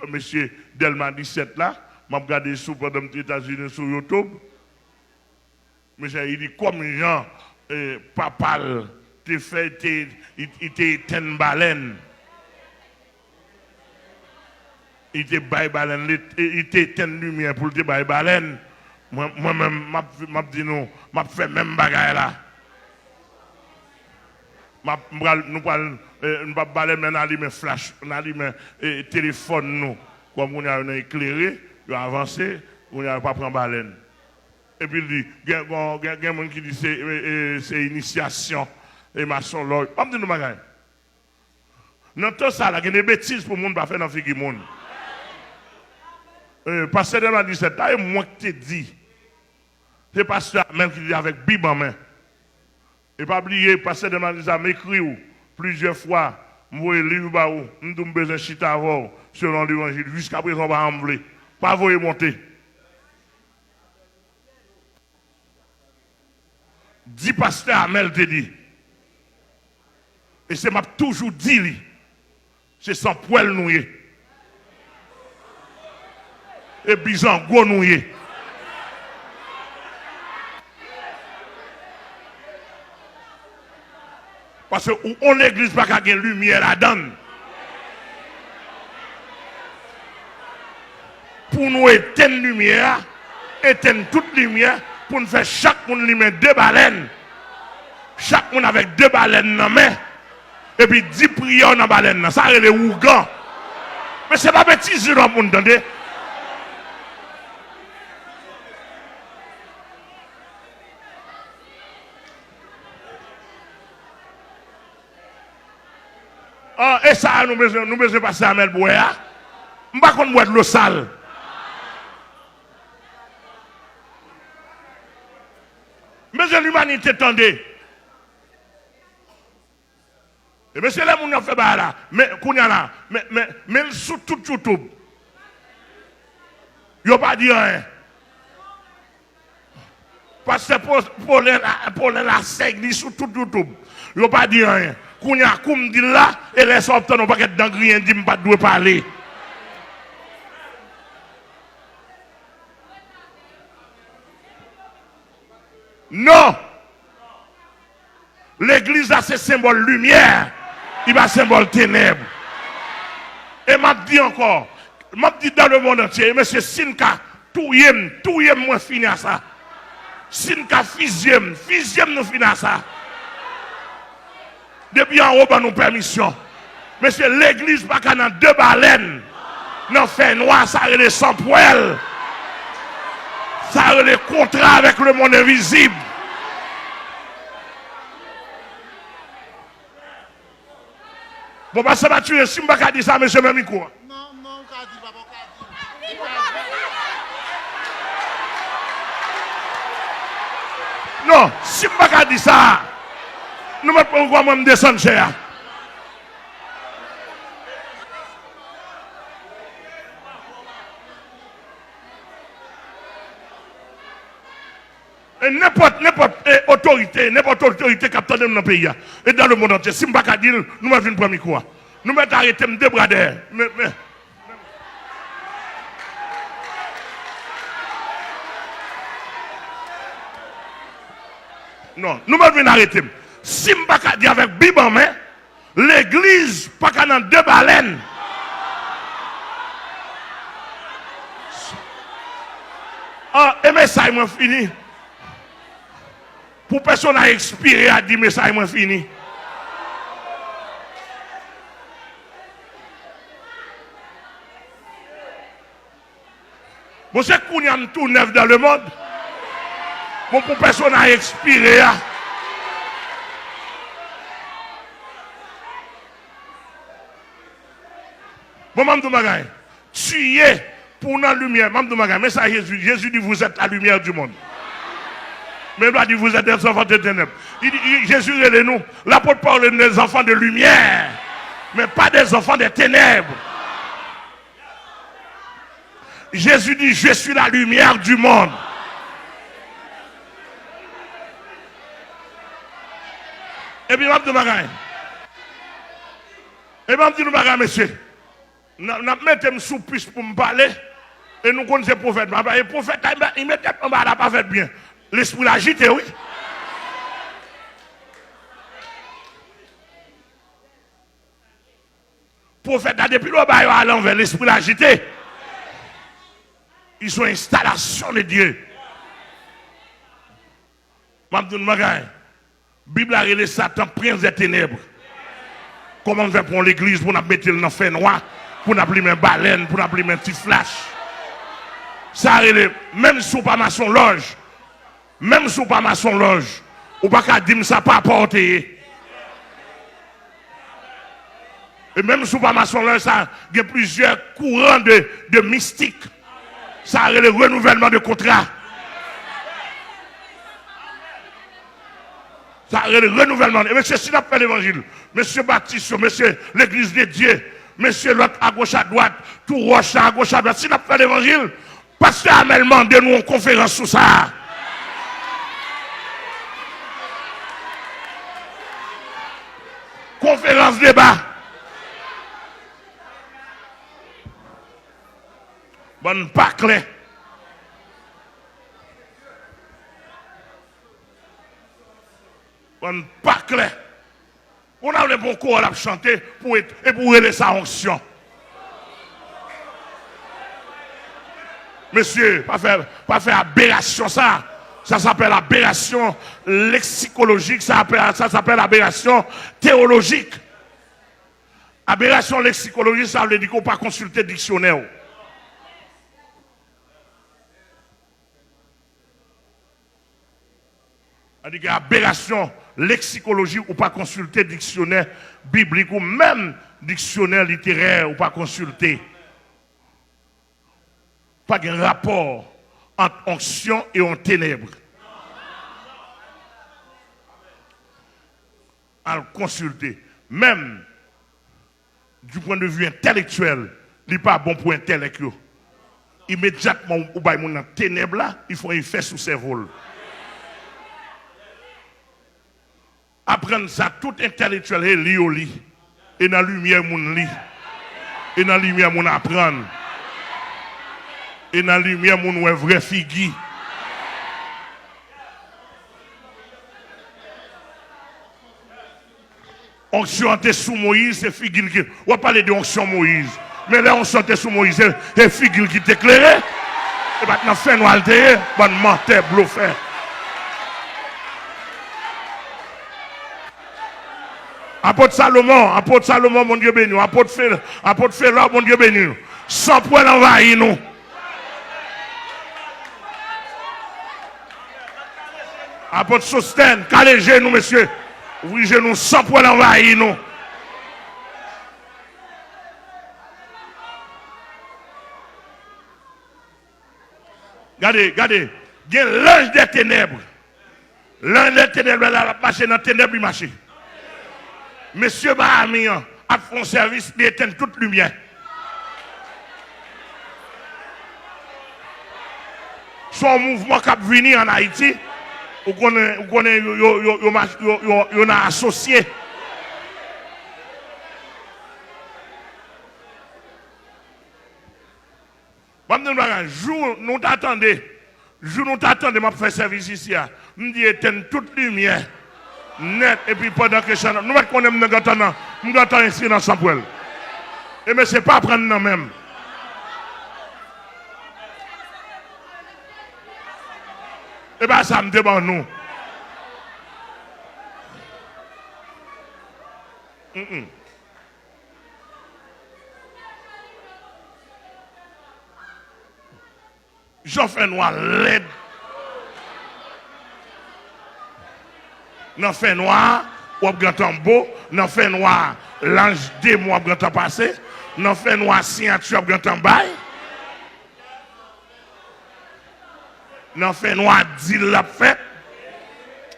monsieur Delma 17 là, m'a regardé sous pendant les États-Unis sur YouTube. Monsieur, il dit comme Jean, papa, il était une baleine. Il était baleine, il était une lumière pour te baleine. Moi-même, m'a dit non, m'a fait même bagaille là. Nous parlons, nous pas baleine, mais on allume flash, on allume téléphone nous. Comme on a éclairé, on a avancé, on n'a pas pris baleine. Et puis il dit, il y a des gens qui disent c'est initiation et maçon l'or. On me dit nous bagaille. Dans tout ça, il y a des bêtises pour le monde pas faire dans le figure monde. Pasteur Delma 17, là, moi qui te dis, c'est pasteur même qui dit avec Bible en main. Et pas oublier, pasteur Delma 17 m'écrit plusieurs fois, moi le livre ba ou, nous besoin de chita avant selon l'évangile. Jusqu'à présent, on va enlever. Pas vous monter. 10 pasteurs Amel te dit. Et c'est m'a toujours dit, c'est sans poil noué. Et bizan gros noué. Parce qu'on l'église pas qu'à une lumière là-dedans. Pour nous éteindre lumière, éteindre toute lumière, pour nous faire chaque monde lui met 2 baleines. Chaque monde avec 2 baleines dans la main. Et puis 10 prières dans la baleine. Ça c'est les ougans. Mais ce n'est pas bêtise, vous entendez? Et ça, nous besoin passer à Melbourne. Je ne sais pas qu'on boit de l'eau sale. Mais l'humanité, attendez. Et mais c'est là qu'on a fait là. Mais qu'on a là. Mais sous tout YouTube. Il n'y a pas dit rien. Parce que pour la sègue, sous tout YouTube. Il n'y a pas dit rien. Qu'on a comme dit là, et les sortants n'ont pas qu'être dans rien, dit pas de parler. Non! L'église a ses symboles lumière, il a symbole ténèbres. Et m'a dit encore, m'a dit dans le monde entier, mais c'est Sinka, tout yem, moi fini à ça. Sinka, fisième, nous fini à ça. Depuis en haut, nous nous permission. Mais c'est l'église pas qu'à 2 baleines. Non, fait noir, ça a les sans poêle. Ça a les contrats avec le monde invisible. Bon, bah, ça va tuer. Si je ne pas dire ça, monsieur Memiko. Non, non, on dit, papa, non, si je ne pas dire ça, nous ne pouvons pas me descendre cher. N'importe autorité qui a dans le pays et dans le monde entier, si je ne pas dire, nous ne pouvons pas quoi. Nous mettons arrêter de brader. Non, nous ne pouvons arrêter. Si je ne pas dire avec Bible en main, l'église pas qu'à 2 baleines. Ah, et mais ça, il fini. Pour personne à expirer, à dire, mais ça, il fini. Bon, c'est qu'on y a tout neuf dans le monde. Bon, pour personne à expirer. Bon, Mme Magaï, tu es pour la lumière. Mme Magaï, mais ça, Jésus dit, vous êtes la lumière du monde. Mais il dit, vous êtes des enfants de ténèbres. Jésus est nous. L'apôtre Paul est des enfants de lumière, mais pas des enfants de ténèbres. Jésus dit, je suis la lumière du monde. Et puis, Mme Magaï. Et puis, Mme Magaï, monsieur. N'a mettez sous piste pour me parler. Et nous connaissons le prophète. Le prophète, il met tête en bas, il n'a pas fait bien. L'esprit l'a agité, oui. Le prophète, depuis le bas, il à l'envers, l'esprit l'a agité. Ils sont installation de Dieu. La Bible a révélé Satan, prince des ténèbres. Comment on fait pour l'église, pour nous mettre dans le fait noir, pour nous appeler une baleine, pour nous appeler un petit flash. Ça a révélé, même si on pas maçon loge, même si on pas maçon loge, ou pas qu'à dire ça pas apporter. Et même si on pas maçon loge, ça il y a plusieurs courants de mystiques. Ça a révélé le renouvellement de contrat. Ça a le renouvellement. Et monsieur, si nous fait l'évangile, monsieur Baptiste, monsieur l'église de Dieu, monsieur l'autre à gauche à droite, tout roche à gauche à droite, si nous fait l'évangile, pasteur Amel demande-nous une conférence sur ça. Conférence débat. Bonne pas clair. On pas clair. On a le bon corps à chanter pour élever sa onction. Monsieur, pas faire aberration ça. Ça s'appelle aberration lexicologique, ça s'appelle aberration théologique. Aberration lexicologique, ça veut dire qu'on ne peut pas consulter le dictionnaire. C'est-à-dire qu'aberration lexicologique ou pas consulter dictionnaire biblique ou même dictionnaire littéraire ou pas consulter. Pas de rapport entre onction et en ténèbres. À le consulter. Même du point de vue intellectuel, il n'est pas bon pour intellectuel. Immédiatement, ou bien mon ténèbres là, il faut y faire sous ses vols. Apprendre ça, tout intellectuel est lié au lit. Et dans la lumière, mon lit. Et dans la lumière, mon apprendre. Et dans la lumière, mon vrai figure. Onction était sous Moïse, c'est figure qui. On va parler de onction Moïse. Mais là, on était sous Moïse, c'est figure qui t'éclairait. Et maintenant, fait nous altérer, bonne menteur, bluffé. Apôtre Salomon, mon Dieu béni. Apôtre Félor, mon Dieu béni. Sans point envahir nous. Apôtre Sosten, calez genoux, monsieur. Ouvrez genoux, sans point envahir nous. Regardez. Il y a l'ange des ténèbres. L'ange des ténèbres, il a marché dans les ténèbres, il marche. Monsieur Bahami a fait un service, il éteint toute lumière. Son mouvement qui a venu en Haïti, on a associé. Jour nous t'attendons, m'a fait service ici. Je dis éteint toute lumière. Net, et puis pendant que ça, nous connaissons nous gâtons ici dans Saint-Paul. Et mais c'est pas prendre nous même. Et bien ça me demande nous. J'en fais noir l'aide. Dans fait noir, ou grand beau, dans fait noir, l'ange des mois grand passé, dans fait noir, signature grand bail. Dans fait noir, dit la fête.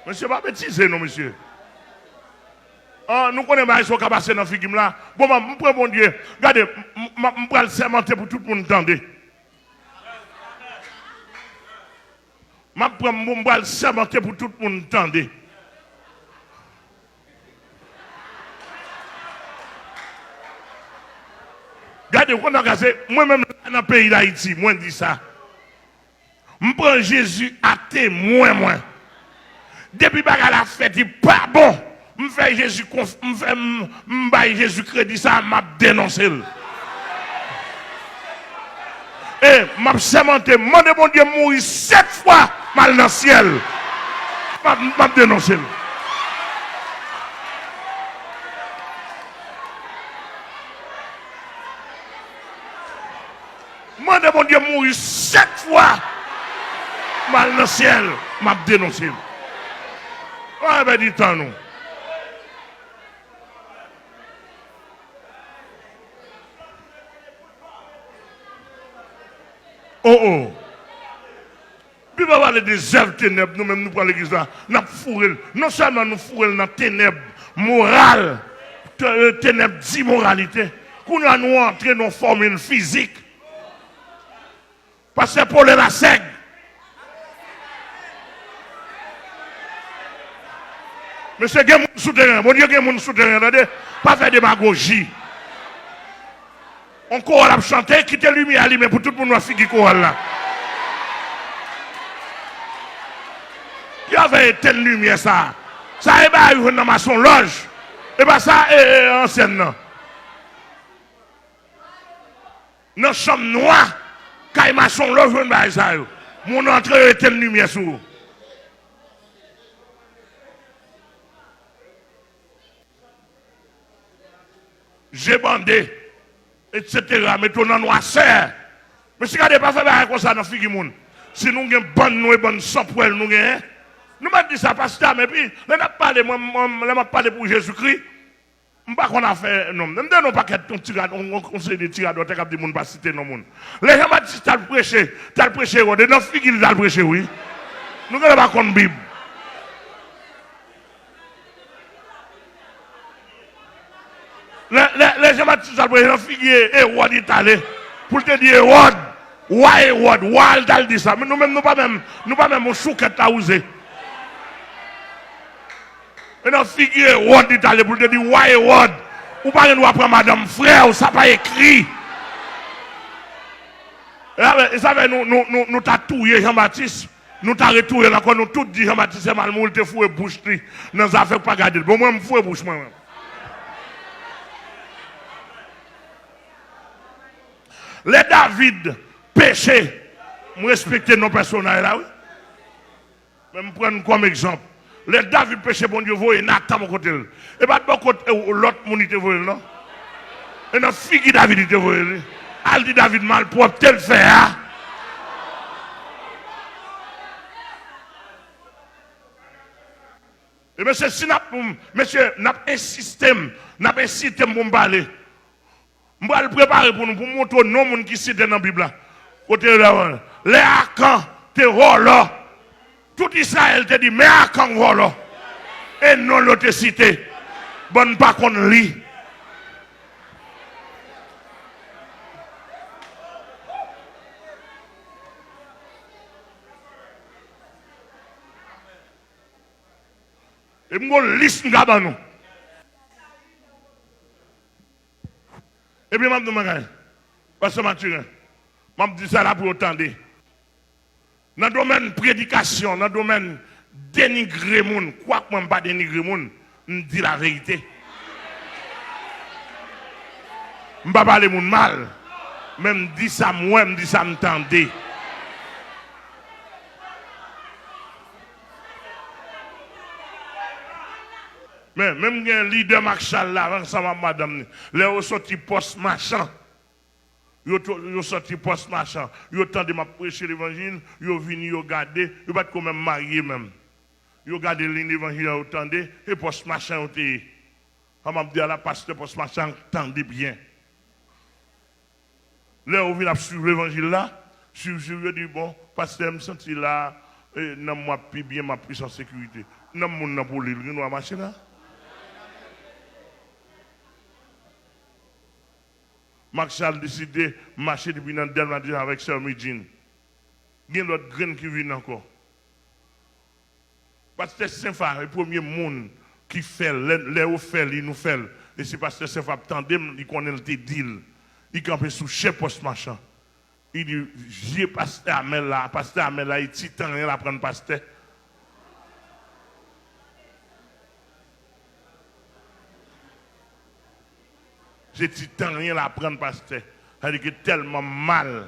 Monsieur, pas bêtiser, non, monsieur. Oh, nous connaissons pas ce qui a passé dans le film là. Bon, je prends mon Dieu. Regardez, je vais le sermenter pour tout le monde entendre. Je vais le sermenter pour tout le monde entendre. Regardez, moi-même, dans le pays d'Haïti, moi, je dis ça. Je prends Jésus à témoin. Depuis que la fête, il n'est pas bon. Je fais Jésus crédit, ça m'a dénoncé. Et m'a sémenté, mon Dieu mourir 7 fois mal dans le ciel. M'a dénoncé. Moi, mon Dieu mourir 7 fois mal dans le ciel. M'a dénoncé. Ah, ben, dis-toi, nous. Oh. Puis, on va parler des œuvres ténèbres. Nous-mêmes, nous prenons l'église là. Nous fourrons. Non seulement nous fourrons dans ténèbres morales, ténèbres d'immoralité, qu'on a nous entré dans une formule physique. Parce que pour la sec. Monsieur, il y a des gens souterrains. Mon Dieu, il y a des gens souterrains. Pas faire démagogie. On chorale à chanter, quitter lumière allumée pour tout le monde qui chorale là. Il y avait telle lumière ça. Ça est pas dans ma son loge. Et bien ça est ancienne. Dans la chambre noire, quand il m'a son loge, mon entrée est telle lumière sur. J'ai bandé, etc. Mais tout dans noirceur. Mais si vous n'avez pas fait comme ça dans la figure, si nous avons une bonne bonne sang pour elle, nous m'avons dit ça, pasteur, mais puis, je n'ai parlé pour Jésus-Christ. Je ne sais pas qu'on a fait, non. Je ne sais pas qu'on conseille des tiradors, qui ne sont pas citer non monde. Les gens m'ont dit, tu as prêché, dans la figure, tu as prêché, oui. Nous n'avons pas qu'on Bible. Les gens m'ont dit, tu as prêché, dans la figure, Hérode est allé. Pour te dire, Hérode, why Hérode, why il dit ça. Mais nous-mêmes, nous pas même, on chouquette à oser. Et dans la figure, Hérode est allé pour te dire, why Hérode. Ou pas nous apprendre madame frère, ou ça pas écrit. Et ça fait nous tatoué Jean-Baptiste. Nous t'as retoué là, quand nous tout dit Jean-Baptiste c'est mal, nous te foué bouche tri. Dans les affaires pas garder. Bon, moi, je foué bouche moi. Les David péché, je respecte nos personnages là, oui. Mais je prends comme exemple. Les David péché, bon Dieu, voyez Nathan mon côté. Et pas de côté l'autre monde te voyez, non? Et notre fille David te voyez. Elle dit David mal propre, tel fait, hein? Et monsieur, si monsieur, n'a pas un système pour me parler. Je vais le préparer pour nous, pour montrer nos gens qui citent dans la Bible. Côté là, les Akans, te là. Tout Israël te dit, mais Akans là. Et non l'autre cité. Bonne pas qu'on lit. Et moi, liste nous. Et puis, je me dis, parce que je me dis ça là pour entendre. Dans le domaine de prédication, dans le domaine de dénigrer les gens, quoi que je ne pas dénigrer les gens, je dis la vérité. Je ne pas parler les gens mal. Même dis ça moi, je dis ça m'entendez. Mais même un leader Marshall là, ensemble avec madame, les sorti poste machin. Ils sorti poste machin. Ils ont de prêcher l'évangile, ils ont venu regarder, ils pas quand même marié même. Ils ont regardé l'évangile, ils ont entendu, et poste machin ont été. On m'a dit à la pasteur poste machin, tendez bien. Là, on vient suivre l'évangile là, je dis bon, pasteur me senti là, et non moi plus bien, ma plus en sécurité. Non mon pour lui, nous va marcher là. Marshall décidé de marcher depuis dans le dernier avec Sœur Midjine. Il y a l'autre graine qui vient encore. Parce que c'est Saint-Fa, le premier monde qui fait, les fait, il nous fait. Et c'est parce que Saint-Fa attendait, il connaît le deal. il campait sous chef poste machin. Il dit, j'ai pasteur Amel là, il titan rien à prendre pasteur. J'ai titan rien à prendre pasteur. C'est-à-dire que tellement mal,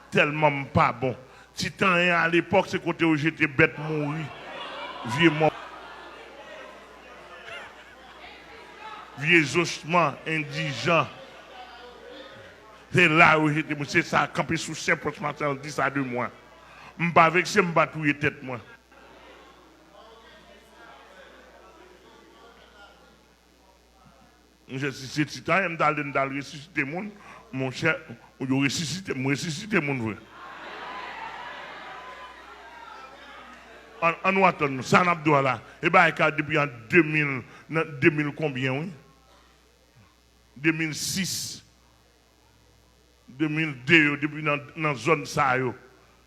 tellement pas bon. Titan rien à l'époque, c'est côté où j'étais bête mourir, vieux mort. Vieux ossements, indigents. C'est là où j'étais, c'est ça, campé sous 5 matin, 10 à 2 mois. Je ne pas avec ça, je ne pas touiller tête moi. Je suis titan, je vais ressusciter mon cher, je vais ressusciter mon vrai. En nous attendons, ça n'a pas là. Et bien, depuis en 2000 combien, oui? 2006. 2002, depuis dans la zone ça, il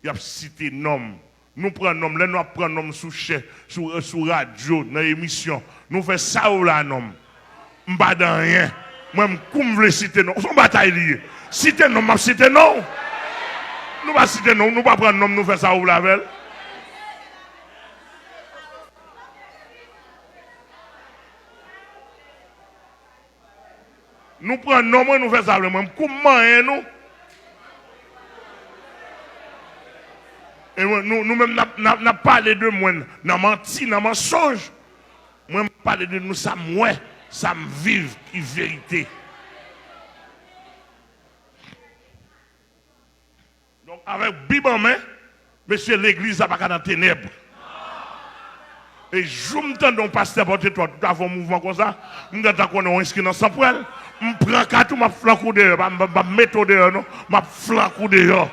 y a cité nom. Nous prenons nom, là nous prenons nom sous chef, sur radio, dans l'émission. Nous faisons ça ou là nom. Je pas dans rien. Moi, je veux citer nom. C'est une bataille liée. Citer nom, je citer nom. Nous ne pas citer nom, nous ne pas prendre nom, nous faisons ça ou là avec. Nous prenons nom, nous faisons ça ou là. Comment nous? Et nous-mêmes, nous parlé de moi, nous menti, nous mensonge. Moi, je parle de nous, ça moi, ça me vive, qui vérité. Donc, avec Bible en main, monsieur, l'église n'a pas qu'à dans les ténèbres. Et je me tends donc pasteur porter toi tout à fait un mouvement comme ça. Je me tends qu'on est inscrit dans son poil. Je prends 4 ou je flanque dehors. Je me mets dehors, non. Je flanque dehors.